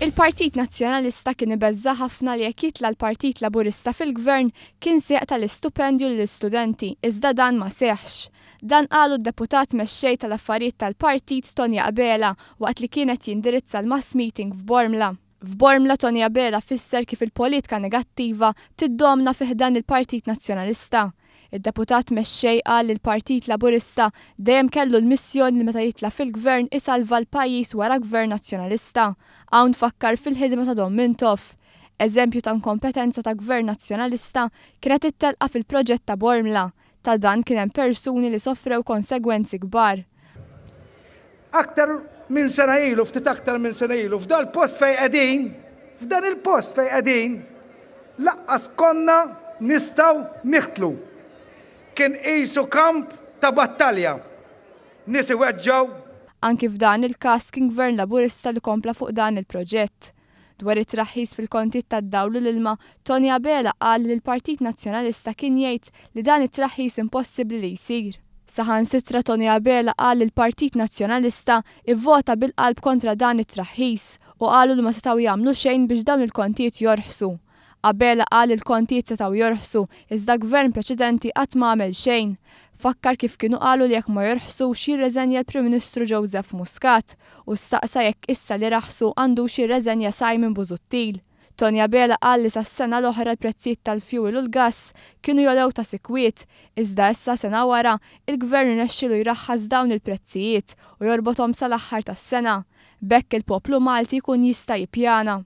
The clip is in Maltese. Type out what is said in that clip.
Il-Partit Nazzjonalista kien ibeżża ħafna li jekk jitla l-Partit Laburista fil-Gvern kien seq tal-istupendju lill-istudenti, iżda dan ma seħħx. Dan qalu d-deputat mexxej tal-affarijiet tal-partit Toni Abela waqt li kienet jindirizza l-mass meeting f'Bormla. F'Bormla Toni Abela fisser kif il-politika negattiva tiddomna fih dan il-Partit Nazzjonalista. Id-deputat mexxej qal li l-Partit Laburista dejjem kellu l-missjoni li meta jitla fil-Gvern isalva l-pajjiż wara Gvern Nazzjonalista. Hawn fakkar fil-ħidma ta' Don Mintoff. Eżempju ta' inkompetenza ta' Gvern Nazzjonalista kienet ittelqa fil-proġett ta' Bormla. Ta' dan kien hemm persuni li sofrew konsegwenzi kbar. Aktar minn sena ilu, ftit aktar minn sena ilu, f'dan il-post fejn qegħdin, laqqas konna nistgħu niħtlu. Kien qisu kamp ta' battalja. Nies iweġġgħu. Anki f'dan il-każ kien Gvern Laburista li kompla fuq dan il-proġett. Dwar it-traħħis fil-kontijiet tad-dawl u l-ilma, Toni Abela qal li l-Partit Nazzjonalista kien jgħid li dan it-traħħis impossibbli li jsir. Saħansitra Toni Abela qal li l-Partit Nazzjonalista ivvota bil-qalb kontra dan it-traħħis u qalu li ma setgħu jagħmlu xejn biex dawn il-kontijiet jorħsu. Abela qal li l-kontijiet setgħu jorħsu iżda gvern preċedenti qatt ma għamel xejn. Fakkar kif kienu qalu li jekk ma jorħsux jirreżenja l-Prim Ministru Joseph Muscat u staqsa jekk issa li raħsu għandux jirreżenja Simon Busuttil. Toni Abela qal li sas-sena l-oħra l-prezzijiet tal-fjuwil u l-gass kienu jolew ta' sikwiet, iżda issa sena wara il-gvern irnexxielu jraħħas dawn il-prezzijiet u jorbothom sal-aħħar tas-sena. B'hekk il-poplu Malti jkun jista' jippjana.